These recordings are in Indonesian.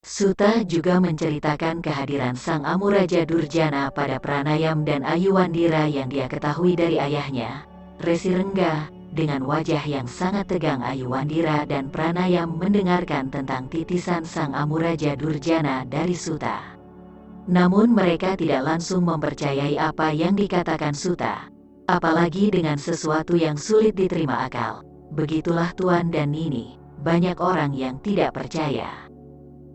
Suta juga menceritakan kehadiran Sang Amuraja Durjana pada Pranayam dan Ayuwandira yang dia ketahui dari ayahnya, Resi Rengga. Dengan wajah yang sangat tegang, Ayuwandira dan Pranayam mendengarkan tentang titisan Sang Amuraja Durjana dari Suta. Namun mereka tidak langsung mempercayai apa yang dikatakan Suta, apalagi dengan sesuatu yang sulit diterima akal. Begitulah Tuan dan Nini, banyak orang yang tidak percaya.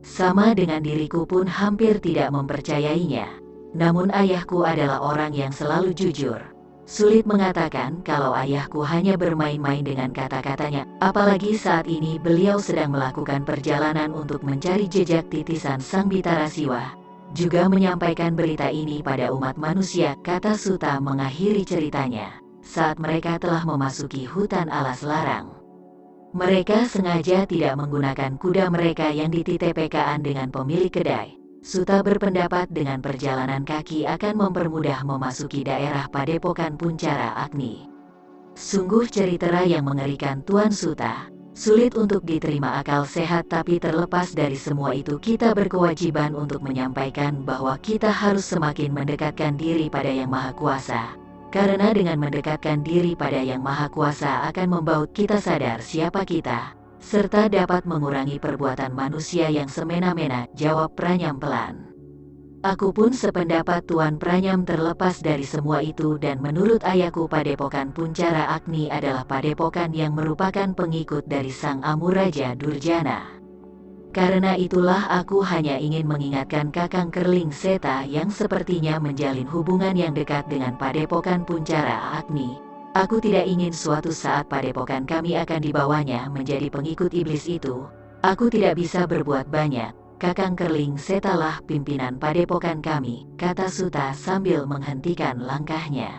Sama dengan diriku pun hampir tidak mempercayainya. Namun ayahku adalah orang yang selalu jujur. Sulit mengatakan kalau ayahku hanya bermain-main dengan kata-katanya, apalagi saat ini beliau sedang melakukan perjalanan untuk mencari jejak titisan Sang Bitarasiwa. Juga menyampaikan berita ini pada umat manusia, kata Suta mengakhiri ceritanya, saat mereka telah memasuki hutan alas larang. Mereka sengaja tidak menggunakan kuda mereka yang dititipkan dengan pemilik kedai. Suta berpendapat dengan perjalanan kaki akan mempermudah memasuki daerah Padepokan Puncara Agni. Sungguh cerita yang mengerikan, Tuan Suta. Sulit untuk diterima akal sehat, tapi terlepas dari semua itu kita berkewajiban untuk menyampaikan bahwa kita harus semakin mendekatkan diri pada Yang Maha Kuasa. Karena dengan mendekatkan diri pada Yang Maha Kuasa akan membaut kita sadar siapa kita, serta dapat mengurangi perbuatan manusia yang semena-mena, jawab Pranyam pelan. Aku pun sependapat Tuan Pranyam. Terlepas dari semua itu dan menurut ayahku Padepokan Puncara Agni adalah padepokan yang merupakan pengikut dari Sang Amuraja Durjana. Karena itulah aku hanya ingin mengingatkan Kakang Kerling Seta yang sepertinya menjalin hubungan yang dekat dengan Padepokan Puncara Agni. Aku tidak ingin suatu saat padepokan kami akan dibawanya menjadi pengikut iblis itu. Aku tidak bisa berbuat banyak. Kakang Kerling Setalah pimpinan padepokan kami, kata Suta sambil menghentikan langkahnya.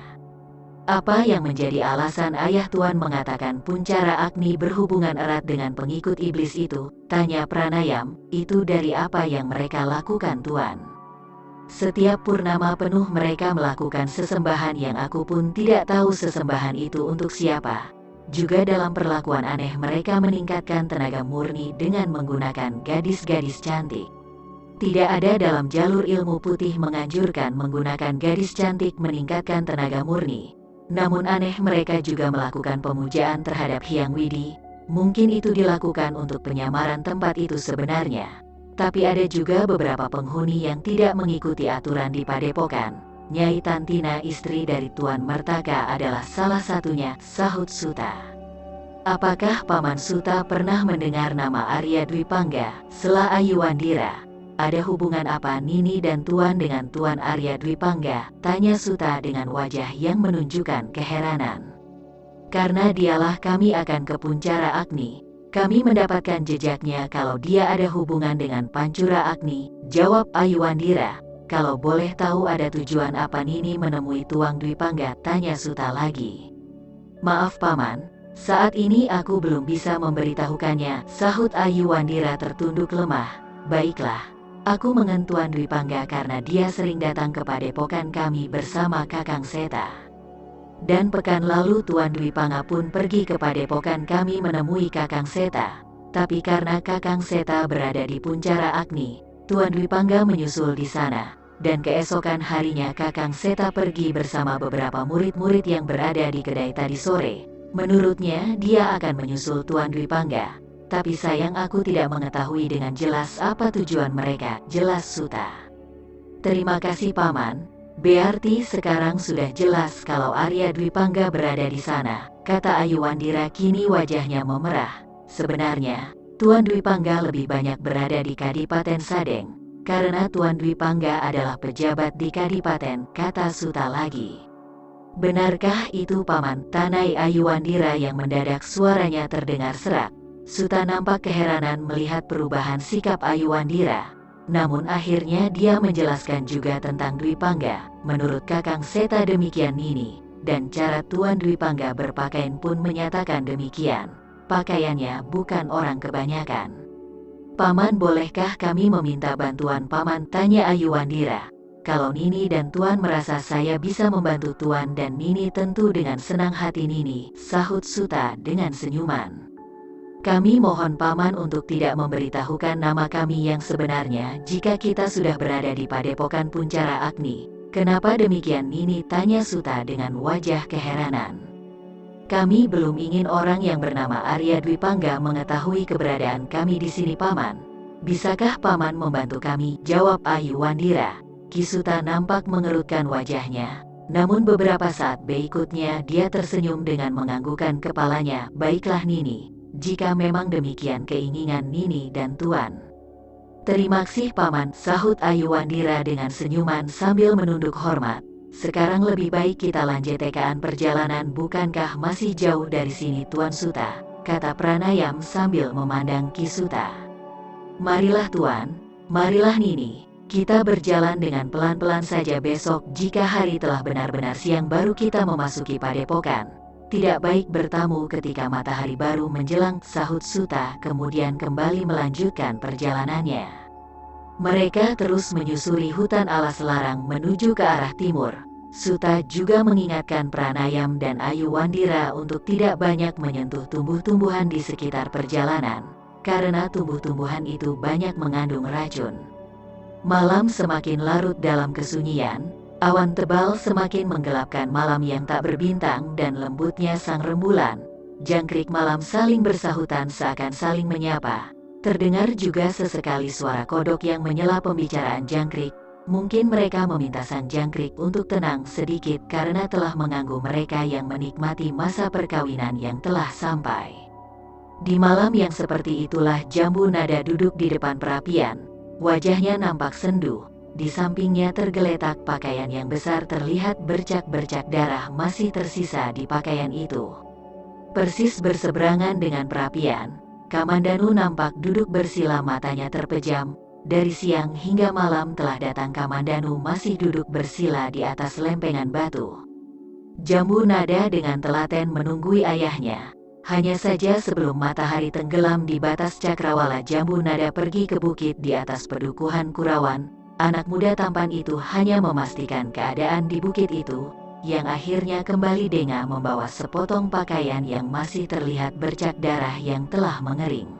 Apa yang menjadi alasan ayah Tuan mengatakan Puncara Agni berhubungan erat dengan pengikut iblis itu? Tanya Pranayam. Itu dari apa yang mereka lakukan, Tuan. Setiap purnama penuh mereka melakukan sesembahan yang aku pun tidak tahu sesembahan itu untuk siapa. Juga dalam perlakuan aneh mereka meningkatkan tenaga murni dengan menggunakan gadis-gadis cantik. Tidak ada dalam jalur ilmu putih menganjurkan menggunakan gadis cantik meningkatkan tenaga murni. Namun aneh mereka juga melakukan pemujaan terhadap Hyang Widi. Mungkin itu dilakukan untuk penyamaran tempat itu sebenarnya. Tapi ada juga beberapa penghuni yang tidak mengikuti aturan di padepokan. Nyai Tantina, istri dari Tuan Mertaka, adalah salah satunya, sahut Suta. Apakah Paman Suta pernah mendengar nama Arya Dwipangga, Sela Ayuwandira? Ada hubungan apa Nini dan Tuan dengan Tuan Arya Dwipangga? Tanya Suta dengan wajah yang menunjukkan keheranan. Karena dialah kami akan ke Puncara Agni. Kami mendapatkan jejaknya kalau dia ada hubungan dengan Pancura Agni, jawab Ayuwandira. Kalau boleh tahu ada tujuan apa Nini menemui Tuang Dwipangga? Tanya Suta lagi. Maaf Paman, saat ini aku belum bisa memberitahukannya, sahut Ayuwandira tertunduk lemah. Baiklah, aku mengen Tuan Dwipangga karena dia sering datang ke padepokan kami bersama Kakang Seta. Dan pekan lalu Tuan Dwipangga pun pergi ke padepokan kami menemui Kakang Seta. Tapi karena Kakang Seta berada di Puncara Agni, Tuan Dwipangga menyusul di sana. Dan keesokan harinya Kakang Seta pergi bersama beberapa murid-murid yang berada di kedai tadi sore. Menurutnya dia akan menyusul Tuan Dwipangga. Tapi sayang aku tidak mengetahui dengan jelas apa tujuan mereka, jelas Suta. Terima kasih Paman. Berarti sekarang sudah jelas kalau Arya Dwipangga berada di sana, kata Ayuwandira kini wajahnya memerah. Sebenarnya, Tuan Dwipangga lebih banyak berada di Kadipaten Sadeng, karena Tuan Dwipangga adalah pejabat di Kadipaten, kata Suta lagi. Benarkah itu Paman? Tanai Ayuwandira yang mendadak suaranya terdengar serak. Suta nampak keheranan melihat perubahan sikap Ayuwandira. Namun akhirnya dia menjelaskan juga tentang Dwipangga. Menurut Kakang Seta demikian Nini, dan cara Tuan Dwipangga berpakaian pun menyatakan demikian. Pakaiannya bukan orang kebanyakan. Paman, bolehkah kami meminta bantuan Paman? Tanya Ayuwandira. Kalau Nini dan Tuan merasa saya bisa membantu Tuan dan Nini tentu dengan senang hati Nini, sahut Suta dengan senyuman. Kami mohon paman untuk tidak memberitahukan nama kami yang sebenarnya jika kita sudah berada di Padepokan Puncara Agni. Kenapa demikian, Nini? Tanya Suta dengan wajah keheranan. Kami belum ingin orang yang bernama Arya Dwipangga mengetahui keberadaan kami di sini, paman. Bisakah paman membantu kami? Jawab Ayu Wandira. Ki Suta nampak mengerutkan wajahnya. Namun beberapa saat berikutnya dia tersenyum dengan menganggukkan kepalanya. Baiklah Nini, jika memang demikian keinginan Nini dan Tuan. Terima kasih paman, sahut Ayu Wandira dengan senyuman sambil menunduk hormat. Sekarang lebih baik kita lanjutkan perjalanan, bukankah masih jauh dari sini Tuan Suta? Kata Pranayam sambil memandang Ki Suta. Marilah Tuan, marilah Nini. Kita berjalan dengan pelan-pelan saja, besok jika hari telah benar-benar siang baru kita memasuki Padepokan. Tidak baik bertamu ketika matahari baru menjelang, sahut Suta kemudian kembali melanjutkan perjalanannya. Mereka terus menyusuri hutan alas larang menuju ke arah timur. Suta juga mengingatkan Pranayam dan Ayu Wandira untuk tidak banyak menyentuh tumbuh-tumbuhan di sekitar perjalanan, karena tumbuh-tumbuhan itu banyak mengandung racun. Malam semakin larut dalam kesunyian, awan tebal semakin menggelapkan malam yang tak berbintang dan lembutnya sang rembulan. Jangkrik malam saling bersahutan seakan saling menyapa. Terdengar juga sesekali suara kodok yang menyela pembicaraan jangkrik. Mungkin mereka meminta sang jangkrik untuk tenang sedikit karena telah mengganggu mereka yang menikmati masa perkawinan yang telah sampai. Di malam yang seperti itulah Jambu Nada duduk di depan perapian. Wajahnya nampak sendu. Di sampingnya tergeletak pakaian yang besar, terlihat bercak-bercak darah masih tersisa di pakaian itu. Persis berseberangan dengan perapian, Kamandanu nampak duduk bersila, matanya terpejam. Dari siang hingga malam telah datang Kamandanu masih duduk bersila di atas lempengan batu. Jambu Nada dengan telaten menunggui ayahnya. Hanya saja sebelum matahari tenggelam di batas cakrawala, Jambu Nada pergi ke bukit di atas pedukuhan Kurawan. Anak muda tampan itu hanya memastikan keadaan di bukit itu, yang akhirnya kembali dengan membawa sepotong pakaian yang masih terlihat bercak darah yang telah mengering.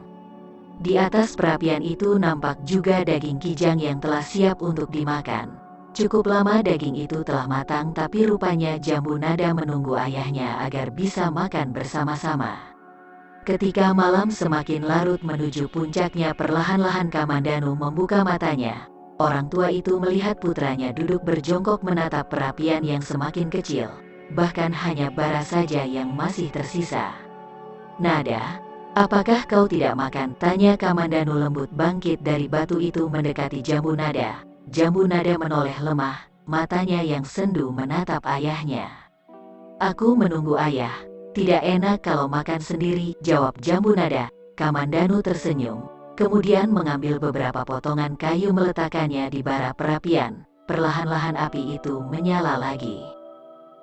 Di atas perapian itu nampak juga daging kijang yang telah siap untuk dimakan. Cukup lama daging itu telah matang, tapi rupanya Jambu Nada menunggu ayahnya agar bisa makan bersama-sama. Ketika malam semakin larut menuju puncaknya, perlahan-lahan Kamandanu membuka matanya. Orang tua itu melihat putranya duduk berjongkok menatap perapian yang semakin kecil. Bahkan hanya bara saja yang masih tersisa. Nada, apakah kau tidak makan? Tanya Kamandanu lembut bangkit dari batu itu mendekati Jambu Nada. Jambu Nada menoleh lemah, matanya yang sendu menatap ayahnya. Aku menunggu ayah. Tidak enak kalau makan sendiri, jawab Jambu Nada. Kamandanu tersenyum, kemudian mengambil beberapa potongan kayu meletakkannya di bara perapian. Perlahan-lahan api itu menyala lagi.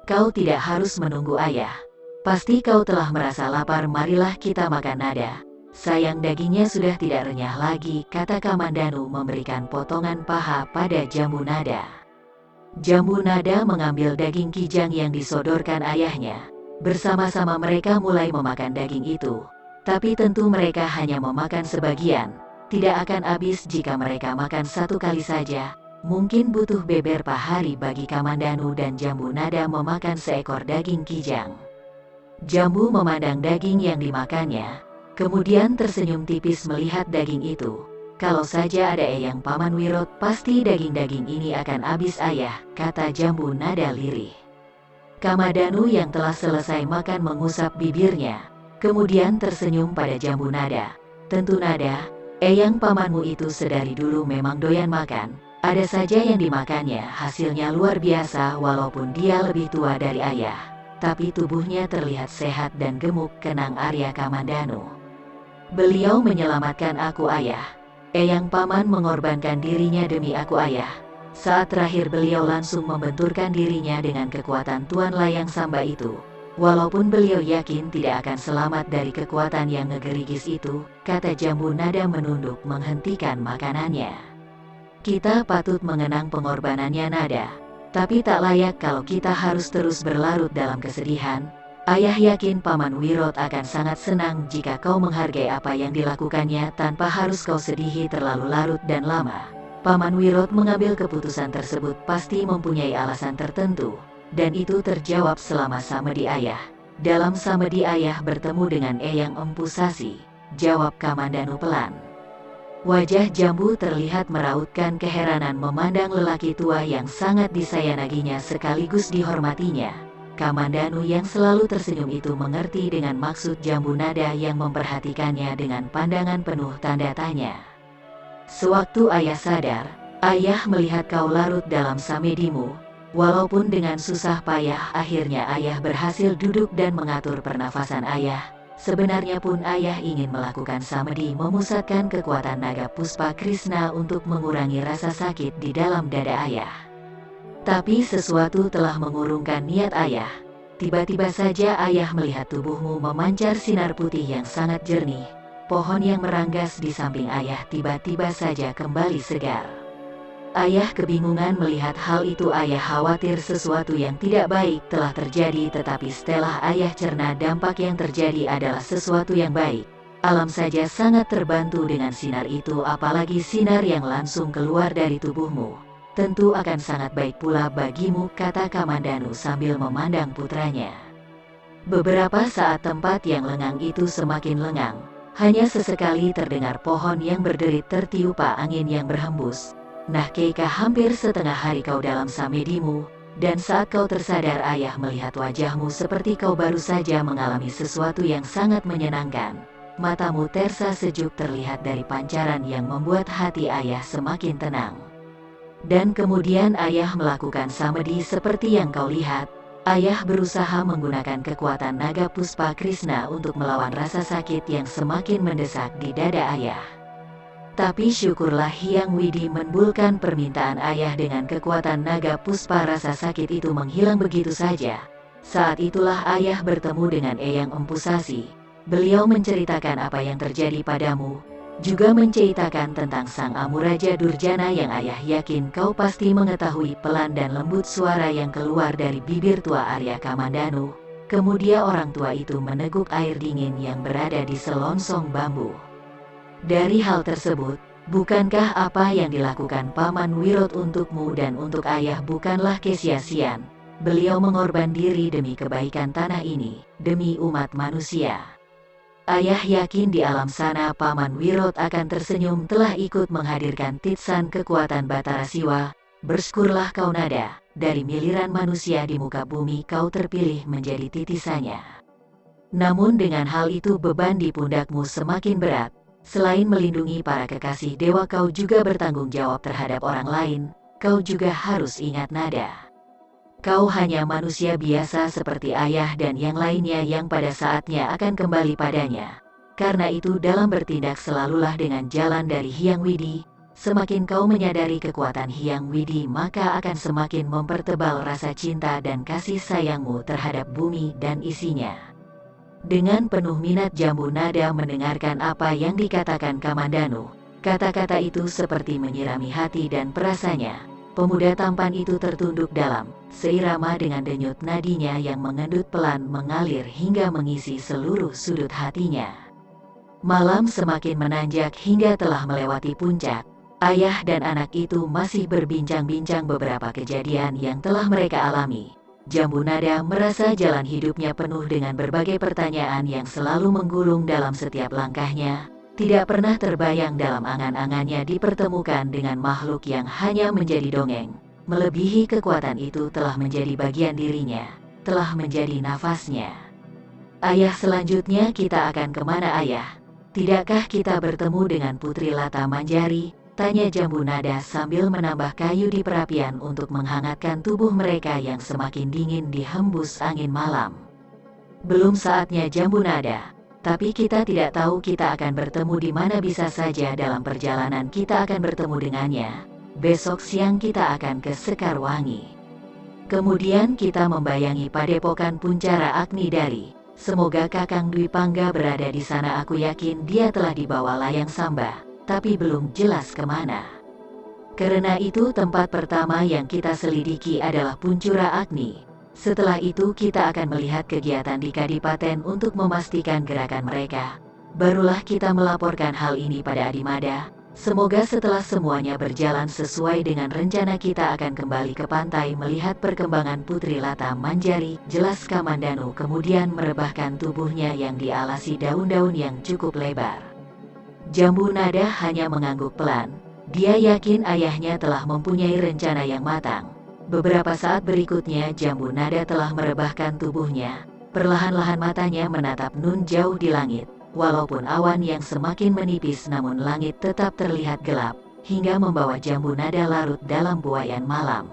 Kau tidak harus menunggu ayah. Pasti kau telah merasa lapar, marilah kita makan. Nada, sayang dagingnya sudah tidak renyah lagi, kata Kamandanu memberikan potongan paha pada Jambu Nada. Jambu Nada mengambil daging kijang yang disodorkan ayahnya. Bersama-sama mereka mulai memakan daging itu. Tapi tentu mereka hanya memakan sebagian. Tidak akan habis jika mereka makan satu kali saja. Mungkin butuh beberapa hari bagi Kamandanu dan Jambu Nada memakan seekor daging kijang. Jambu memandang daging yang dimakannya, kemudian tersenyum tipis melihat daging itu. Kalau saja ada Eyang Paman Wirot, pasti daging-daging ini akan habis ayah, kata Jambu Nada lirih. Kamandanu yang telah selesai makan mengusap bibirnya, kemudian tersenyum pada Jambu Nada. Tentu Nada, Eyang pamanmu itu sedari dulu memang doyan makan. Ada saja yang dimakannya, hasilnya luar biasa walaupun dia lebih tua dari ayah. Tapi tubuhnya terlihat sehat dan gemuk, kenang Arya Kamandanu. Beliau menyelamatkan aku ayah. Eyang Paman mengorbankan dirinya demi aku ayah. Saat terakhir beliau langsung membenturkan dirinya dengan kekuatan Tuan Layang Samba itu. Walaupun beliau yakin tidak akan selamat dari kekuatan yang ngegerigis itu, kata Jambu Nada menunduk menghentikan makanannya. Kita patut mengenang pengorbanannya Nada. Tapi tak layak kalau kita harus terus berlarut dalam kesedihan. Ayah yakin Paman Wirot akan sangat senang jika kau menghargai apa yang dilakukannya tanpa harus kau sedihi terlalu larut dan lama. Paman Wirot mengambil keputusan tersebut pasti mempunyai alasan tertentu, dan itu terjawab selama Samedi Ayah. Dalam Samedi Ayah bertemu dengan Eyang Empu Sasi, jawab Kamandanu pelan. Wajah Jambu terlihat merautkan keheranan memandang lelaki tua yang sangat disayanaginya sekaligus dihormatinya. Kamandanu yang selalu tersenyum itu mengerti dengan maksud Jambu Nada yang memperhatikannya dengan pandangan penuh tanda tanya. Sewaktu Ayah sadar, Ayah melihat kau larut dalam samedimu. Walaupun dengan susah payah akhirnya Ayah berhasil duduk dan mengatur pernafasan Ayah. Sebenarnya pun Ayah ingin melakukan samedi memusatkan kekuatan naga Puspa Krishna untuk mengurangi rasa sakit di dalam dada Ayah. Tapi sesuatu telah mengurungkan niat Ayah. Tiba-tiba saja Ayah melihat tubuhmu memancar sinar putih yang sangat jernih. Pohon yang meranggas di samping Ayah tiba-tiba saja kembali segar. Ayah kebingungan melihat hal itu. Ayah khawatir sesuatu yang tidak baik telah terjadi, tetapi setelah Ayah cerna dampak yang terjadi adalah sesuatu yang baik. Alam saja sangat terbantu dengan sinar itu, apalagi sinar yang langsung keluar dari tubuhmu. Tentu akan sangat baik pula bagimu, kata Kamandanu sambil memandang putranya. Beberapa saat tempat yang lengang itu semakin lengang. Hanya sesekali terdengar pohon yang berderit tertiupa angin yang berhembus. Nah Keika, hampir setengah hari kau dalam samedimu, dan saat kau tersadar Ayah melihat wajahmu seperti kau baru saja mengalami sesuatu yang sangat menyenangkan. Matamu tersa sejuk terlihat dari pancaran yang membuat hati Ayah semakin tenang. Dan kemudian Ayah melakukan samedi seperti yang kau lihat. Ayah berusaha menggunakan kekuatan naga Puspa Krishna untuk melawan rasa sakit yang semakin mendesak di dada Ayah. Tapi syukurlah Hyang Widi membulkan permintaan Ayah dengan kekuatan naga Puspa. Rasa sakit itu menghilang begitu saja. Saat itulah Ayah bertemu dengan Eyang Empu Sasi. Beliau menceritakan apa yang terjadi padamu, juga menceritakan tentang Sang Amuraja Durjana yang Ayah yakin kau pasti mengetahui. Pelan dan lembut suara yang keluar dari bibir tua Arya Kamandanu. Kemudian orang tua itu meneguk air dingin yang berada di selongsong bambu. Dari hal tersebut, bukankah apa yang dilakukan Paman Wirot untukmu dan untuk Ayah bukanlah kesia-siaan? Beliau mengorban diri demi kebaikan tanah ini, demi umat manusia. Ayah yakin di alam sana Paman Wirot akan tersenyum telah ikut menghadirkan titsan kekuatan Batara Siwa. Bersyukurlah kau Nada, dari miliaran manusia di muka bumi kau terpilih menjadi titisannya. Namun dengan hal itu beban di pundakmu semakin berat. Selain melindungi para kekasih dewa kau juga bertanggung jawab terhadap orang lain. Kau juga harus ingat Nada. Kau hanya manusia biasa seperti Ayah dan yang lainnya yang pada saatnya akan kembali padanya. Karena itu dalam bertindak selalulah dengan jalan dari Hyang Widi. Semakin kau menyadari kekuatan Hyang Widi maka akan semakin mempertebal rasa cinta dan kasih sayangmu terhadap bumi dan isinya. Dengan penuh minat Jambu Nada mendengarkan apa yang dikatakan Kamandanu. Kata-kata itu seperti menyirami hati dan perasanya. Pemuda tampan itu tertunduk dalam, seirama dengan denyut nadinya yang mengendut pelan mengalir hingga mengisi seluruh sudut hatinya. Malam semakin menanjak hingga telah melewati puncak. Ayah dan anak itu masih berbincang-bincang beberapa kejadian yang telah mereka alami. Jambu Nada merasa jalan hidupnya penuh dengan berbagai pertanyaan yang selalu menggulung dalam setiap langkahnya. Tidak pernah terbayang dalam angan-angannya dipertemukan dengan makhluk yang hanya menjadi dongeng. Melebihi kekuatan itu telah menjadi bagian dirinya, telah menjadi nafasnya. Ayah, selanjutnya kita akan kemana Ayah? Tidakkah kita bertemu dengan Putri Lata Manjari? Tanya Jambu Nada sambil menambah kayu di perapian untuk menghangatkan tubuh mereka yang semakin dingin dihembus angin malam. Belum saatnya Jambu Nada. Tapi kita tidak tahu kita akan bertemu di mana, bisa saja dalam perjalanan kita akan bertemu dengannya. Besok siang kita akan ke Sekarwangi. Kemudian kita membayangi padepokan Puncara Agni Dari. Semoga Kakang Dwi Pangga berada di sana. Aku yakin dia telah dibawa Layang Samba, tapi belum jelas kemana. Karena itu tempat pertama yang kita selidiki adalah Puncura Agni. Setelah itu kita akan melihat kegiatan di Kadipaten untuk memastikan gerakan mereka. Barulah kita melaporkan hal ini pada Adimada. Semoga setelah semuanya berjalan sesuai dengan rencana kita akan kembali ke pantai melihat perkembangan Putri Lata Manjari, jelas Kamandanu kemudian merebahkan tubuhnya yang dialasi daun-daun yang cukup lebar. Jambu Nada hanya mengangguk pelan. Dia yakin ayahnya telah mempunyai rencana yang matang. Beberapa saat berikutnya Jambu Nada telah merebahkan tubuhnya. Perlahan-lahan matanya menatap Nun jauh di langit. Walaupun awan yang semakin menipis namun langit tetap terlihat gelap, hingga membawa Jambu Nada larut dalam buaian malam.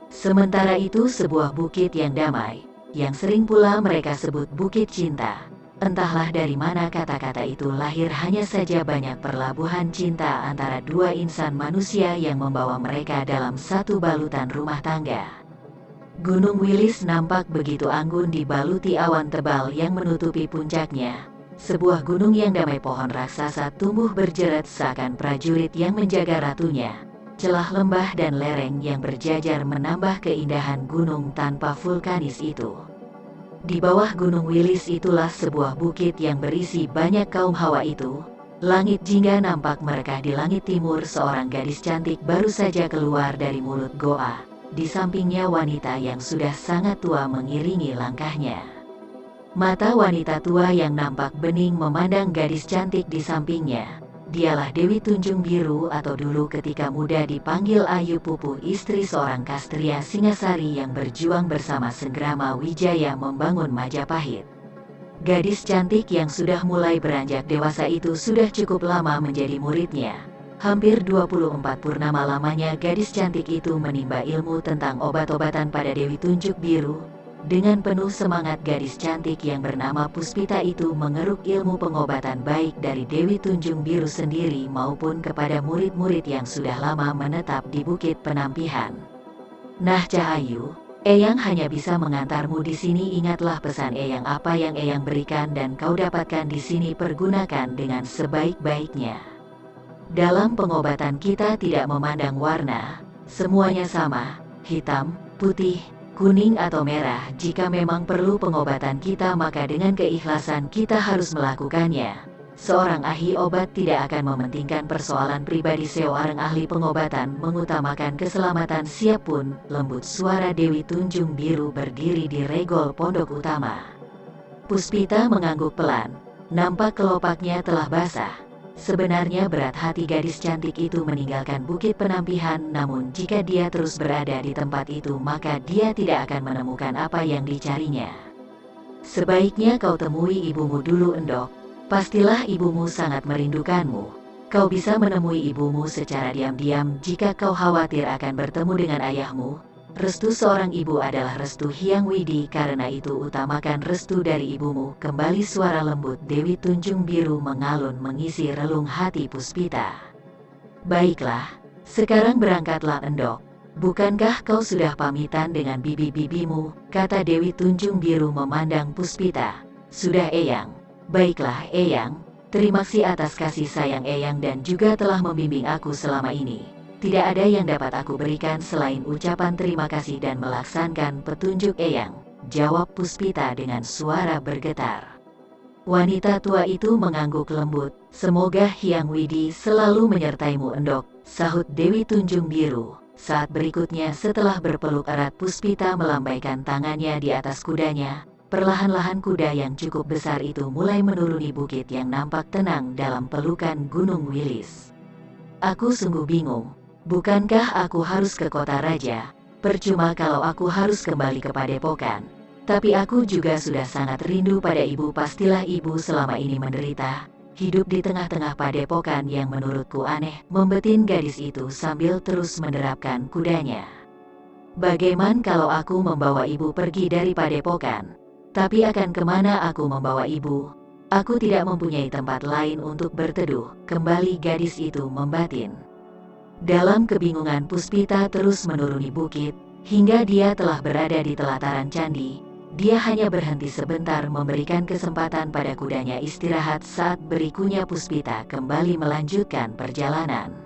Sementara itu sebuah bukit yang damai, yang sering pula mereka sebut Bukit Cinta. Entahlah dari mana kata-kata itu lahir, hanya saja banyak perlabuhan cinta antara dua insan manusia yang membawa mereka dalam satu balutan rumah tangga. Gunung Wilis nampak begitu anggun dibaluti awan tebal yang menutupi puncaknya. Sebuah gunung yang damai, pohon raksasa tumbuh berjerat seakan prajurit yang menjaga ratunya. Celah lembah dan lereng yang berjajar menambah keindahan gunung tanpa vulkanis itu. Di bawah Gunung Wilis itulah sebuah bukit yang berisi banyak kaum hawa itu. Langit jingga nampak merekah di langit timur. Seorang gadis cantik baru saja keluar dari mulut goa. Di sampingnya wanita yang sudah sangat tua mengiringi langkahnya. Mata wanita tua yang nampak bening memandang gadis cantik di sampingnya. Dialah Dewi Tunjung Biru, atau dulu ketika muda dipanggil Ayu Pupu, istri seorang Kastria Singasari yang berjuang bersama Senggrama Wijaya membangun Majapahit. Gadis cantik yang sudah mulai beranjak dewasa itu sudah cukup lama menjadi muridnya. Hampir 24 purnama lamanya gadis cantik itu menimba ilmu tentang obat-obatan pada Dewi Tunjung Biru. Dengan penuh semangat gadis cantik yang bernama Puspita itu mengeruk ilmu pengobatan baik dari Dewi Tunjung Biru sendiri maupun kepada murid-murid yang sudah lama menetap di Bukit Penampihan. Nah Cahayu, Eyang hanya bisa mengantarmu di sini. Ingatlah pesan Eyang, apa yang Eyang berikan dan kau dapatkan di sini pergunakan dengan sebaik-baiknya. Dalam pengobatan kita tidak memandang warna, semuanya sama, hitam, putih, kuning atau merah. Jika memang perlu pengobatan kita maka dengan keikhlasan kita harus melakukannya. Seorang ahli obat tidak akan mementingkan persoalan pribadi. Seorang ahli pengobatan mengutamakan keselamatan. Siap pun, lembut suara Dewi Tunjung Biru berdiri di regol pondok utama. Puspita mengangguk pelan, nampak kelopaknya telah basah. Sebenarnya berat hati gadis cantik itu meninggalkan Bukit Penampihan, namun jika dia terus berada di tempat itu maka dia tidak akan menemukan apa yang dicarinya. Sebaiknya kau temui ibumu dulu Endok, pastilah ibumu sangat merindukanmu. Kau bisa menemui ibumu secara diam-diam jika kau khawatir akan bertemu dengan ayahmu. Restu seorang ibu adalah restu Hyang Widi, karena itu utamakan restu dari ibumu. Kembali suara lembut Dewi Tunjung Biru mengalun mengisi relung hati Puspita. Baiklah, sekarang berangkatlah Endok. Bukankah kau sudah pamitan dengan bibi-bibimu? Kata Dewi Tunjung Biru memandang Puspita. Sudah Eyang. Baiklah Eyang, terima kasih atas kasih sayang Eyang dan juga telah membimbing aku selama ini. Tidak ada yang dapat aku berikan selain ucapan terima kasih dan melaksanakan petunjuk Eyang, jawab Puspita dengan suara bergetar. Wanita tua itu mengangguk lembut. Semoga Hyang Widi selalu menyertaimu Endok, sahut Dewi Tunjung Biru. Saat berikutnya setelah berpeluk erat Puspita melambaikan tangannya di atas kudanya. Perlahan-lahan kuda yang cukup besar itu mulai menuruni bukit yang nampak tenang dalam pelukan Gunung Wilis. Aku sungguh bingung. Bukankah aku harus ke kota raja? Percuma kalau aku harus kembali ke Padepokan. Tapi aku juga sudah sangat rindu pada ibu. Pastilah ibu selama ini menderita, hidup di tengah-tengah Padepokan yang menurutku aneh, membetin gadis itu sambil terus menderapkan kudanya. Bagaimana kalau aku membawa ibu pergi dari Padepokan? Tapi akan kemana aku membawa ibu? Aku tidak mempunyai tempat lain untuk berteduh, kembali gadis itu membatin. Dalam kebingungan Puspita terus menuruni bukit, hingga dia telah berada di telataran candi. Dia hanya berhenti sebentar memberikan kesempatan pada kudanya istirahat. Saat berikutnya Puspita kembali melanjutkan perjalanan.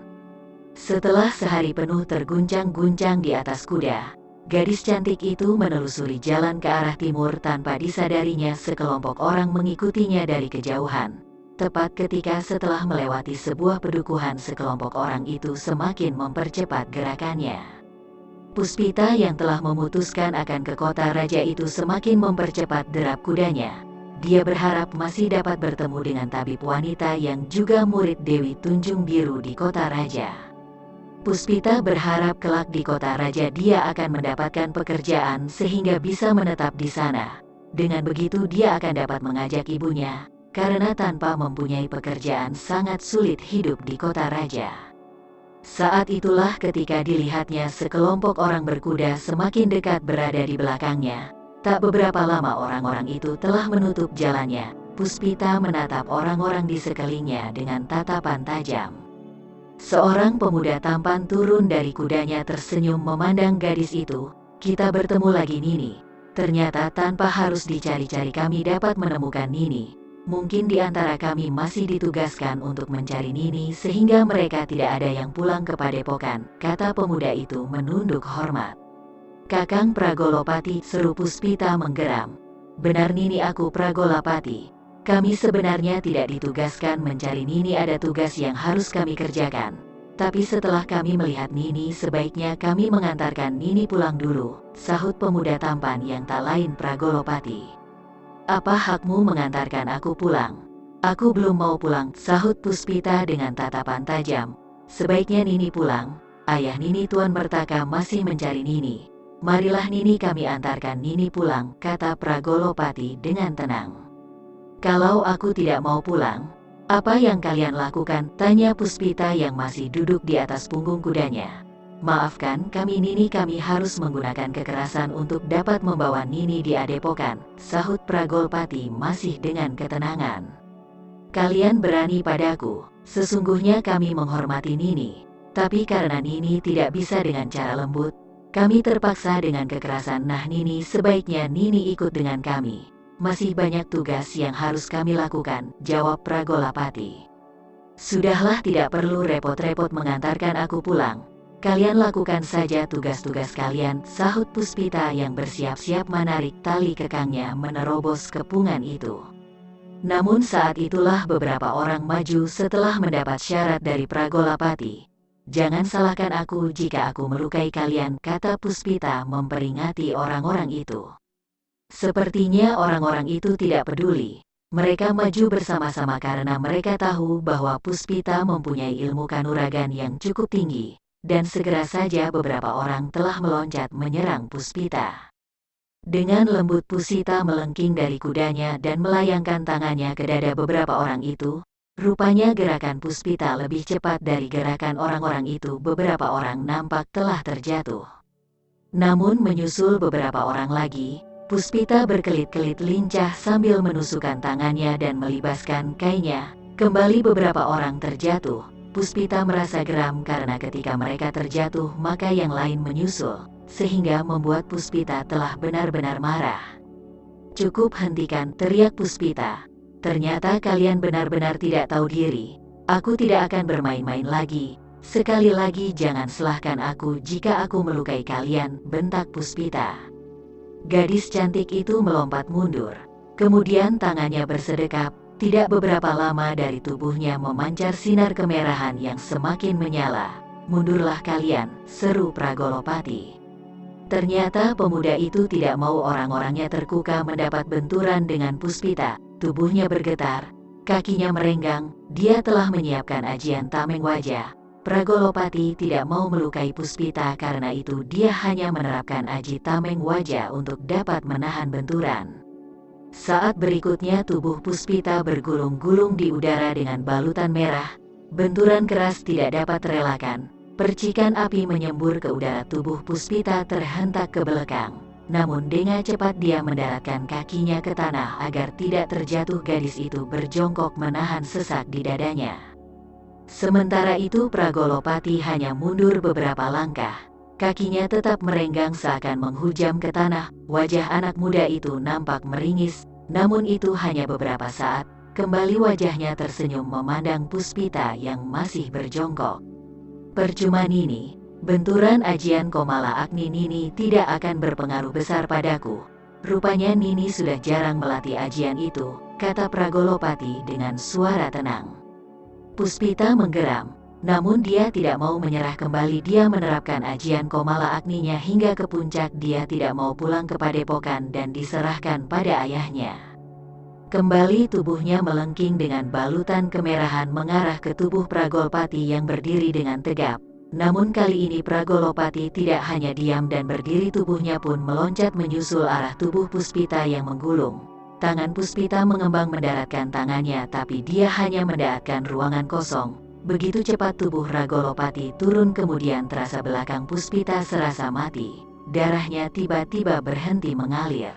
Setelah sehari penuh terguncang-guncang di atas kuda, Gadis cantik itu menelusuri jalan ke arah timur tanpa disadarinya sekelompok orang mengikutinya dari kejauhan. Tepat ketika setelah melewati sebuah pedukuhan, sekelompok orang itu semakin mempercepat gerakannya. Puspita yang telah memutuskan akan ke kota raja itu semakin mempercepat derap kudanya. Dia berharap masih dapat bertemu dengan tabib wanita yang juga murid Dewi Tunjung Biru di kota raja. Puspita berharap kelak di kota raja dia akan mendapatkan pekerjaan sehingga bisa menetap di sana. Dengan begitu dia akan dapat mengajak ibunya, karena tanpa mempunyai pekerjaan sangat sulit hidup di kota raja. Saat itulah ketika dilihatnya sekelompok orang berkuda semakin dekat berada di belakangnya. Tak beberapa lama orang-orang itu telah menutup jalannya. Puspita menatap orang-orang di sekelilingnya dengan tatapan tajam. Seorang pemuda tampan turun dari kudanya tersenyum memandang gadis itu. "Kita bertemu lagi, Nini. Ternyata tanpa harus dicari-cari kami dapat menemukan Nini. Mungkin di antara kami masih ditugaskan untuk mencari Nini sehingga mereka tidak ada yang pulang ke padepokan," kata pemuda itu menunduk hormat. "Kakang Pragolopati," seru Puspita menggeram. "Benar Nini, aku Pragolopati. Kami sebenarnya tidak ditugaskan mencari Nini, ada tugas yang harus kami kerjakan. Tapi setelah kami melihat Nini, sebaiknya kami mengantarkan Nini pulang dulu," sahut pemuda tampan yang tak lain Pragolopati. "Apa hakmu mengantarkan aku pulang?" "Aku belum mau pulang," sahut Puspita dengan tatapan tajam. "Sebaiknya Nini pulang. Ayah Nini, Tuan Mertaka, masih mencari Nini. Marilah Nini, kami antarkan Nini pulang," kata Pragolopati dengan tenang. "Kalau aku tidak mau pulang, apa yang kalian lakukan?" tanya Puspita yang masih duduk di atas punggung kudanya. "Maafkan kami Nini, kami harus menggunakan kekerasan untuk dapat membawa Nini di adepokan," sahut Pragolopati masih dengan ketenangan. "Kalian berani padaku. Sesungguhnya kami menghormati Nini. Tapi karena Nini tidak bisa dengan cara lembut, kami terpaksa dengan kekerasan. Nah Nini, sebaiknya Nini ikut dengan kami. Masih banyak tugas yang harus kami lakukan," jawab Pragolopati. "Sudahlah, tidak perlu repot-repot mengantarkan aku pulang. Kalian lakukan saja tugas-tugas kalian," sahut Puspita yang bersiap-siap menarik tali kekangnya menerobos kepungan itu. Namun saat itulah beberapa orang maju setelah mendapat syarat dari Pragolopati. "Jangan salahkan aku jika aku melukai kalian," kata Puspita memperingati orang-orang itu. Sepertinya orang-orang itu tidak peduli. Mereka maju bersama-sama karena mereka tahu bahwa Puspita mempunyai ilmu kanuragan yang cukup tinggi. Dan segera saja beberapa orang telah meloncat menyerang Puspita. Dengan lembut Puspita melengking dari kudanya dan melayangkan tangannya ke dada beberapa orang itu. Rupanya gerakan Puspita lebih cepat dari gerakan orang-orang itu. Beberapa orang nampak telah terjatuh. Namun menyusul beberapa orang lagi, Puspita berkelit-kelit lincah sambil menusukkan tangannya dan melibaskan kainnya. Kembali beberapa orang terjatuh. Puspita merasa geram karena ketika mereka terjatuh maka yang lain menyusul, sehingga membuat Puspita telah benar-benar marah. "Cukup, hentikan," teriak Puspita. "Ternyata kalian benar-benar tidak tahu diri. Aku tidak akan bermain-main lagi. Sekali lagi jangan salahkan aku jika aku melukai kalian," bentak Puspita. Gadis cantik itu melompat mundur. Kemudian tangannya bersedekap. Tidak beberapa lama dari tubuhnya memancar sinar kemerahan yang semakin menyala. "Mundurlah kalian," seru Pragolopati. Ternyata pemuda itu tidak mau orang-orangnya terluka mendapat benturan dengan Puspita. Tubuhnya bergetar, kakinya merenggang. Dia telah menyiapkan ajian tameng wajah. Pragolopati tidak mau melukai Puspita, karena itu dia hanya menerapkan aji tameng wajah untuk dapat menahan benturan. Saat berikutnya tubuh Puspita bergulung-gulung di udara dengan balutan merah. Benturan keras tidak dapat terelakkan. Percikan api menyembur ke udara, tubuh Puspita terhentak ke belakang. Namun dengan cepat dia mendaratkan kakinya ke tanah agar tidak terjatuh. Gadis itu berjongkok menahan sesak di dadanya. Sementara itu Pragolopati hanya mundur beberapa langkah. Kakinya tetap merenggang seakan menghujam ke tanah. Wajah anak muda itu nampak meringis, namun itu hanya beberapa saat. Kembali wajahnya tersenyum memandang Puspita yang masih berjongkok. "Percuma Nini, Benturan ajian Komala Agni Nini tidak akan berpengaruh besar padaku. Rupanya Nini sudah jarang melatih ajian itu, kata Pragolopati dengan suara tenang. Puspita menggeram, namun dia tidak mau menyerah kembali. Dia menerapkan ajian Komala Agninya hingga ke puncak. Dia tidak mau pulang ke padepokan dan diserahkan pada ayahnya. Kembali tubuhnya melengking dengan balutan kemerahan mengarah ke tubuh Pragolpati yang berdiri dengan tegap. Namun kali ini Pragolopati tidak hanya diam dan berdiri, tubuhnya pun meloncat menyusul arah tubuh Puspita yang menggulung. Tangan Puspita mengembang mendaratkan tangannya, tapi dia hanya mendaratkan ruangan kosong. Begitu cepat tubuh Pragolopati turun, kemudian terasa belakang Puspita serasa mati. Darahnya tiba-tiba berhenti mengalir.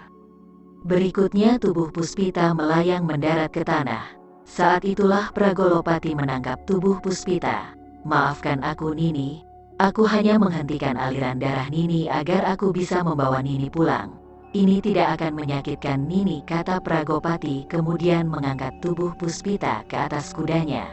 Berikutnya tubuh Puspita melayang mendarat ke tanah. Saat itulah Pragolopati menangkap tubuh Puspita. Maafkan aku Nini, aku hanya menghentikan aliran darah Nini agar aku bisa membawa Nini pulang. Ini tidak akan menyakitkan Nini, kata Pragolpati kemudian mengangkat tubuh Puspita ke atas kudanya.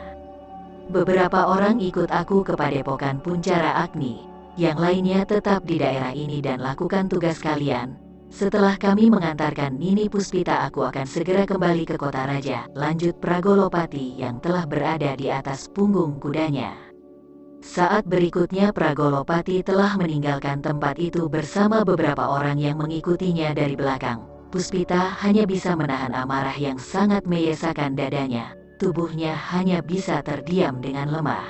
Beberapa orang ikut aku ke padepokan Puncara Agni, yang lainnya tetap di daerah ini dan lakukan tugas kalian. Setelah kami mengantarkan Nini Puspita, aku akan segera kembali ke kota raja, lanjut Pragolopati yang telah berada di atas punggung kudanya. Saat berikutnya Pragolopati telah meninggalkan tempat itu bersama beberapa orang yang mengikutinya dari belakang. Puspita hanya bisa menahan amarah yang sangat meyesakan dadanya. Tubuhnya hanya bisa terdiam dengan lemah.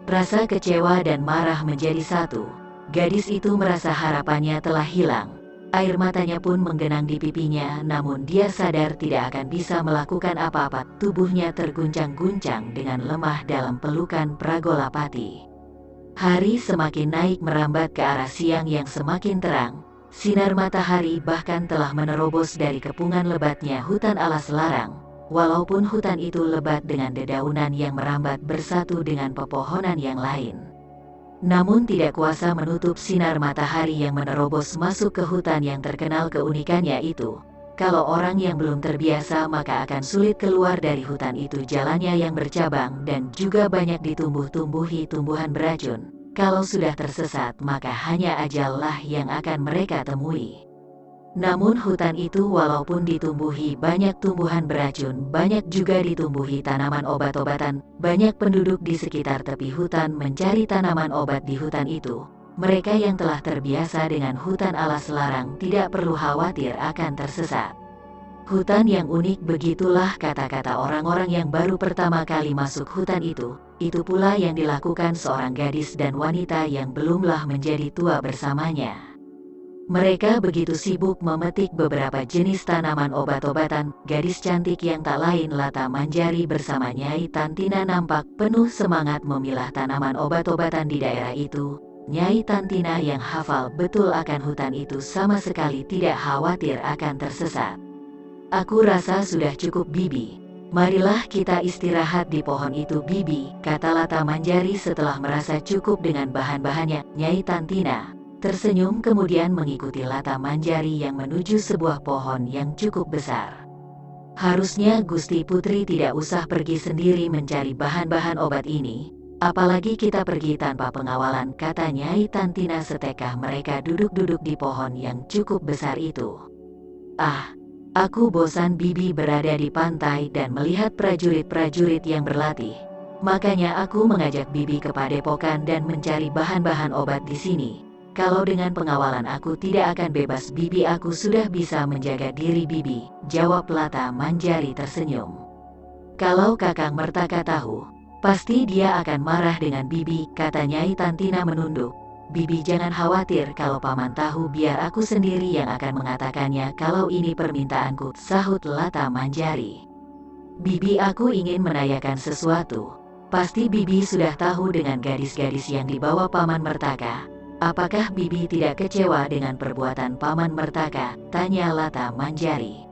Rasa kecewa dan marah menjadi satu. Gadis itu merasa harapannya telah hilang. Air matanya pun menggenang di pipinya, namun dia sadar tidak akan bisa melakukan apa-apa. Tubuhnya terguncang-guncang dengan lemah dalam pelukan Pragolopati. Hari semakin naik merambat ke arah siang yang semakin terang. Sinar matahari bahkan telah menerobos dari kepungan lebatnya hutan alas larang. Walaupun hutan itu lebat dengan dedaunan yang merambat bersatu dengan pepohonan yang lain, namun tidak kuasa menutup sinar matahari yang menerobos masuk ke hutan yang terkenal keunikannya itu. Kalau orang yang belum terbiasa maka akan sulit keluar dari hutan itu. Jalannya yang bercabang dan juga banyak ditumbuh-tumbuhi tumbuhan beracun. Kalau sudah tersesat maka hanya ajallah yang akan mereka temui. Namun hutan itu walaupun ditumbuhi banyak tumbuhan beracun, banyak juga ditumbuhi tanaman obat-obatan. Banyak penduduk di sekitar tepi hutan mencari tanaman obat di hutan itu. Mereka yang telah terbiasa dengan hutan alas larang tidak perlu khawatir akan tersesat. Hutan yang unik, begitulah kata-kata orang-orang yang baru pertama kali masuk hutan itu. Itu pula yang dilakukan seorang gadis dan wanita yang belumlah menjadi tua bersamanya. Mereka begitu sibuk memetik beberapa jenis tanaman obat-obatan. Gadis cantik yang tak lain Lata Manjari bersama Nyai Tantina nampak penuh semangat memilah tanaman obat-obatan di daerah itu. Nyai Tantina yang hafal betul akan hutan itu sama sekali tidak khawatir akan tersesat. Aku rasa sudah cukup Bibi. Marilah kita istirahat di pohon itu Bibi, kata Lata Manjari setelah merasa cukup dengan bahan-bahannya. Nyai Tantina tersenyum kemudian mengikuti Lata Manjari yang menuju sebuah pohon yang cukup besar. Harusnya Gusti Putri tidak usah pergi sendiri mencari bahan-bahan obat ini. Apalagi kita pergi tanpa pengawalan, kata Nyai Tantina setelah mereka duduk-duduk di pohon yang cukup besar itu. Ah, aku bosan Bibi berada di pantai dan melihat prajurit-prajurit yang berlatih. Makanya aku mengajak Bibi ke padepokan dan mencari bahan-bahan obat di sini. Kalau dengan pengawalan aku tidak akan bebas Bibi, aku sudah bisa menjaga diri Bibi, jawab Lata Manjari tersenyum. Kalau Kakang Mertaka tahu, pasti dia akan marah dengan Bibi, kata Nyai Tantina menunduk. Bibi jangan khawatir, kalau Paman tahu biar aku sendiri yang akan mengatakannya kalau ini permintaanku, sahut Lata Manjari. Bibi, aku ingin menanyakan sesuatu. Pasti Bibi sudah tahu dengan gadis-gadis yang dibawa Paman Mertaka. Apakah Bibi tidak kecewa dengan perbuatan Paman Mertaka? Tanya Lata Manjari.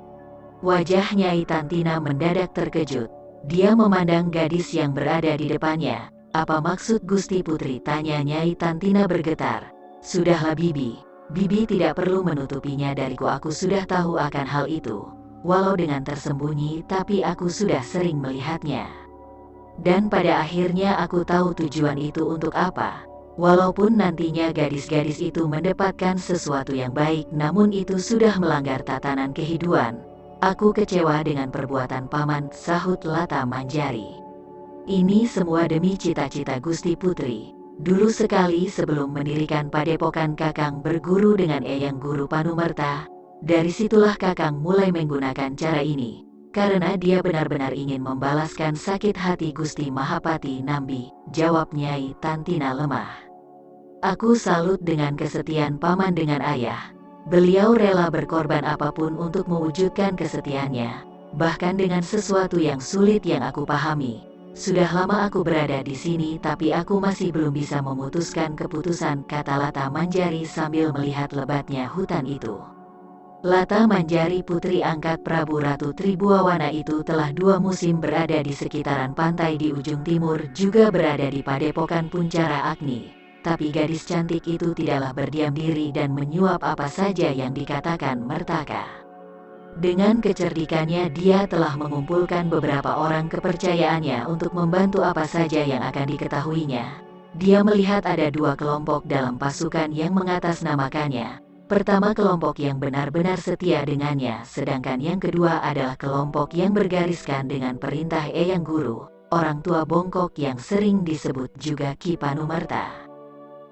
Wajah Nyai Tantina mendadak terkejut. Dia memandang gadis yang berada di depannya. Apa maksud Gusti Putri? Tanya Nyai Tantina bergetar. Sudahlah Bibi. Bibi tidak perlu menutupinya dariku. Aku sudah tahu akan hal itu. Walau dengan tersembunyi, tapi aku sudah sering melihatnya. Dan pada akhirnya aku tahu tujuan itu untuk apa. Walaupun nantinya gadis-gadis itu mendapatkan sesuatu yang baik, namun itu sudah melanggar tatanan kehidupan. Aku kecewa dengan perbuatan paman, sahut Lata Manjari. Ini semua demi cita-cita Gusti Putri. Dulu sekali sebelum mendirikan padepokan, Kakang berguru dengan Eyang Guru Panumerta. Dari situlah Kakang mulai menggunakan cara ini, karena dia benar-benar ingin membalaskan sakit hati Gusti Mahapati Nambi, jawab Nyai Tantina lemah. Aku salut dengan kesetiaan paman dengan ayah. Beliau rela berkorban apapun untuk mewujudkan kesetiaannya, bahkan dengan sesuatu yang sulit yang aku pahami. Sudah lama aku berada di sini, tapi aku masih belum bisa memutuskan keputusan, kata Lata Manjari sambil melihat lebatnya hutan itu. Lata Manjari, putri angkat Prabu Ratu Tribuawana itu, telah 2 musim berada di sekitaran pantai di ujung timur, juga berada di padepokan Puncara Agni. Tapi gadis cantik itu tidaklah berdiam diri dan menyuap apa saja yang dikatakan Mertaka. Dengan kecerdikannya dia telah mengumpulkan beberapa orang kepercayaannya untuk membantu apa saja yang akan diketahuinya. Dia melihat ada 2 kelompok dalam pasukan yang mengatasnamakannya. Pertama, kelompok yang benar-benar setia dengannya, sedangkan yang kedua adalah kelompok yang bergariskan dengan perintah Eyang Guru, orang tua bongkok yang sering disebut juga Ki Panumerta.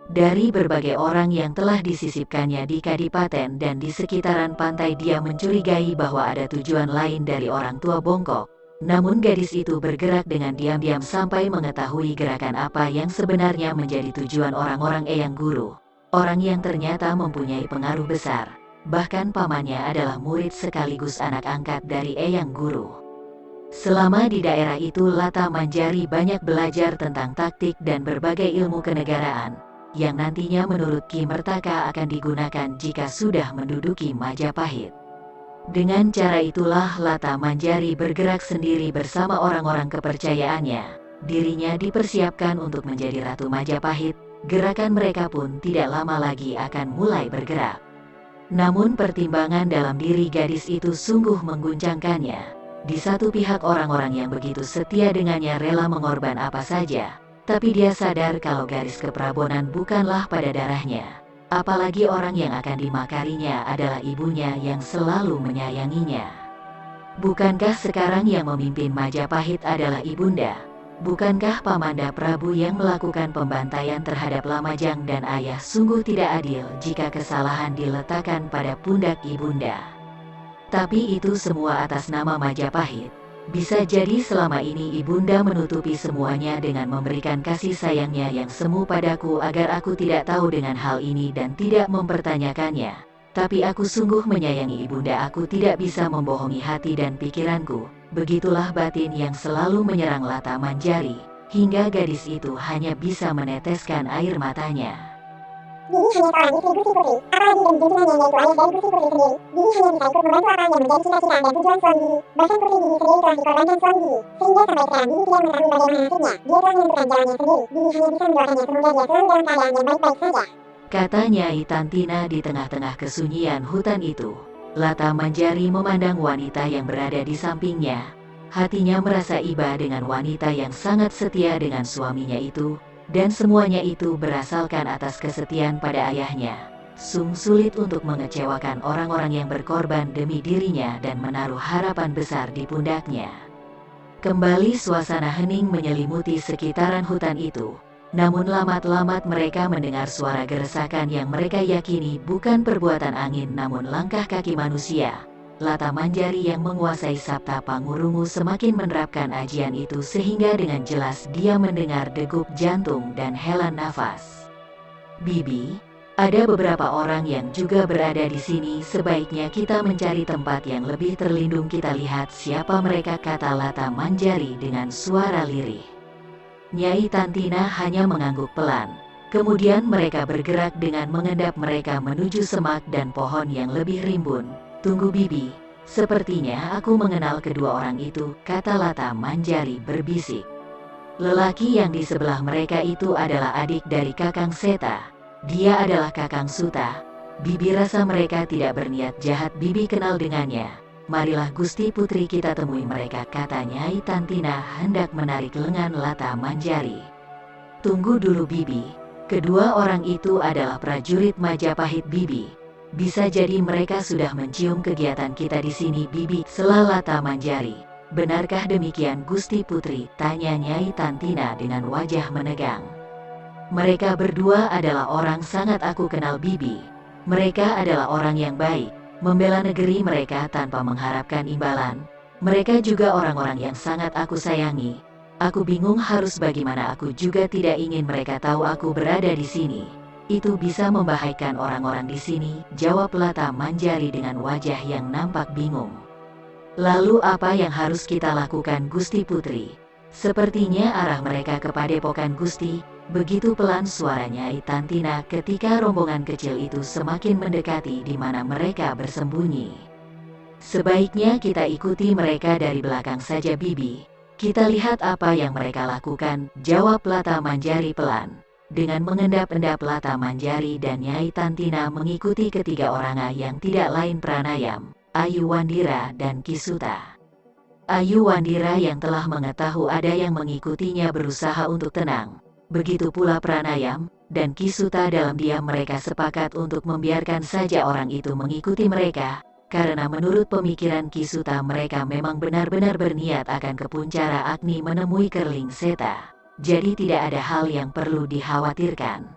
Dari berbagai orang yang telah disisipkannya di Kadipaten dan di sekitaran pantai, dia mencurigai bahwa ada tujuan lain dari orang tua bongkok. Namun gadis itu bergerak dengan diam-diam sampai mengetahui gerakan apa yang sebenarnya menjadi tujuan orang-orang Eyang Guru. Orang yang ternyata mempunyai pengaruh besar. Bahkan pamannya adalah murid sekaligus anak angkat dari Eyang Guru. Selama di daerah itu Lata Manjari banyak belajar tentang taktik dan berbagai ilmu kenegaraan, yang nantinya menurut Ki Mertaka akan digunakan jika sudah menduduki Majapahit. Dengan cara itulah Lata Manjari bergerak sendiri bersama orang-orang kepercayaannya. Dirinya dipersiapkan untuk menjadi Ratu Majapahit. Gerakan mereka pun tidak lama lagi akan mulai bergerak. Namun pertimbangan dalam diri gadis itu sungguh mengguncangkannya. Di satu pihak orang-orang yang begitu setia dengannya rela mengorban apa saja, tapi dia sadar kalau garis keprabonan bukanlah pada darahnya. Apalagi orang yang akan dimakarinya adalah ibunya yang selalu menyayanginya. Bukankah sekarang yang memimpin Majapahit adalah ibunda? Bukankah Pamanda Prabu yang melakukan pembantaian terhadap Lamajang dan ayah? Sungguh tidak adil jika kesalahan diletakkan pada pundak ibunda. Tapi itu semua atas nama Majapahit. Bisa jadi selama ini ibunda menutupi semuanya dengan memberikan kasih sayangnya yang semu padaku agar aku tidak tahu dengan hal ini dan tidak mempertanyakannya. Tapi aku sungguh menyayangi ibunda, aku tidak bisa membohongi hati dan pikiranku. Begitulah batin yang selalu menyerang Lata Manjari, hingga gadis itu hanya bisa meneteskan air matanya. Diri hanya seorang istri Gusti Putri, apalagi dari junjungannya yaitu ayah dari Gusti Putri sendiri. Diri hanya bisa ikut membantu apa yang menjadi cita-cita dan tujuan suami diri. Bahkan Putri Diri sendiri telah dikorbankan suami diri, sehingga sampai sekarang Diri tidak mengetahui bagaimana nasibnya. Dia telah menentukan jalannya sendiri. Diri hanya bisa mendoakannya semoga dia selalu dalam keadaan yang baik-baik saja, kata Nyai Tantina di tengah-tengah kesunyian hutan itu. Lata Manjari memandang wanita yang berada di sampingnya. Hatinya merasa iba dengan wanita yang sangat setia dengan suaminya itu. Dan semuanya itu berasalkan atas kesetiaan pada ayahnya. Sulit untuk mengecewakan orang-orang yang berkorban demi dirinya dan menaruh harapan besar di pundaknya. Kembali suasana hening menyelimuti sekitaran hutan itu. Namun lamat-lamat mereka mendengar suara geresakan yang mereka yakini bukan perbuatan angin namun langkah kaki manusia. Lata Manjari yang menguasai Sabta Pangurungu semakin menerapkan ajian itu sehingga dengan jelas dia mendengar degup jantung dan helaan nafas. Bibi, ada beberapa orang yang juga berada di sini, sebaiknya kita mencari tempat yang lebih terlindung. Kita lihat siapa mereka, kata Lata Manjari dengan suara lirih. Nyai Tantina hanya mengangguk pelan. Kemudian mereka bergerak dengan mengendap mereka menuju semak dan pohon yang lebih rimbun. Tunggu Bibi, sepertinya aku mengenal kedua orang itu, kata Lata Manjari berbisik. Lelaki yang di sebelah mereka itu adalah adik dari Kakang Seta. Dia adalah Kakang Suta. Bibi rasa mereka tidak berniat jahat. Bibi kenal dengannya. Marilah Gusti Putri kita temui mereka, kata Nyai Tantina hendak menarik lengan Lata Manjari. Tunggu dulu Bibi, Kedua orang itu adalah prajurit Majapahit Bibi. Bisa jadi mereka sudah mencium kegiatan kita di sini Bibi, sela Lata Manjari. Benarkah demikian Gusti Putri? Tanya Nyai Tantina dengan wajah menegang. Mereka berdua adalah orang sangat aku kenal Bibi. Mereka adalah orang yang baik, membela negeri mereka tanpa mengharapkan imbalan. Mereka juga orang-orang yang sangat aku sayangi. Aku bingung harus bagaimana, aku juga tidak ingin mereka tahu aku berada di sini. Itu bisa membahayakan orang-orang di sini, jawab Lata Manjari dengan wajah yang nampak bingung. Lalu apa yang harus kita lakukan Gusti Putri? Sepertinya arah mereka ke padepokan Gusti. Begitu pelan suara Nyai Tantina ketika rombongan kecil itu semakin mendekati di mana mereka bersembunyi. Sebaiknya kita ikuti mereka dari belakang saja Bibi. Kita lihat apa yang mereka lakukan, jawab Lata Manjari pelan. Dengan mengendap-endap Lata Manjari dan Nyai Tantina mengikuti ketiga orang yang tidak lain Pranayam, Ayu Wandira dan Kisuta. Ayu Wandira yang telah mengetahui ada yang mengikutinya berusaha untuk tenang. Begitu pula Pranayam dan Kisuta dalam diam mereka sepakat untuk membiarkan saja orang itu mengikuti mereka. Karena menurut pemikiran Kisuta mereka memang benar-benar berniat akan ke Puncara Agni menemui Kerling Seta. Jadi tidak ada hal yang perlu dikhawatirkan.